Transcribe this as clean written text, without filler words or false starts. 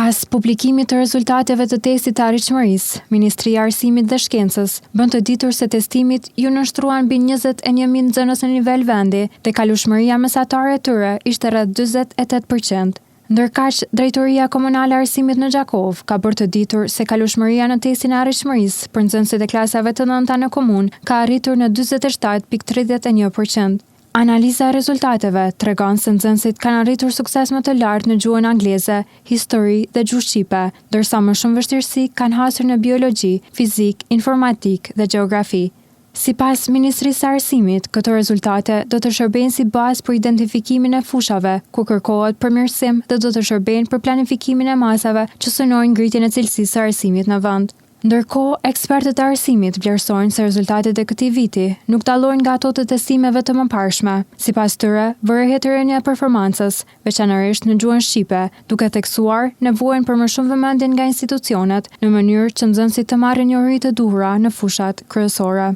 Pas publikimit të rezultateve të testit të arritshmërisë, Ministria e Arsimit dhe Shkencës bën të ditur se testimit ju nështruan mbi 21.000 nxënës në nivel vendi dhe kalueshmëria mesatare e tyre ishte rreth 48%. Ndërkaq, Drejtoria Komunale e Arsimit në Gjakov ka bërë të ditur se kalueshmëria në testin e arritshmërisë për nxënësit e klasave të 9-ta në komunë ka arritur në 47.31%. Analiza e rezultateve tregon se nxënësit kanë arritur sukses më të lartë në gjuhën angleze, histori dhe gjuhë shqipe, ndërsa më shumë vështirësi kanë hasur në biologji, fizik, informatik dhe gjeografi. Sipas Ministrisë së Arsimit, këto rezultate do të shërbejnë si bazë për identifikimin e fushave ku kërkohet përmirësim dhe do të shërbejnë për planifikimin e masave që synojnë ngritjen e cilësisë së arsimit në vend. Ndërkohë, ekspertët e arsimit vlerësojnë se rezultatet e këtij viti nuk dallojnë nga ato të testimeve të mëparshme. Sipas tyre, vërejhet rënja e performancës, veçanërisht në gjuhën shqipe, duke theksuar nevojën për më shumë vëmendje nga institucionet në mënyrë që nxënësit të marrin njohuri të duhura në fushat kryesore.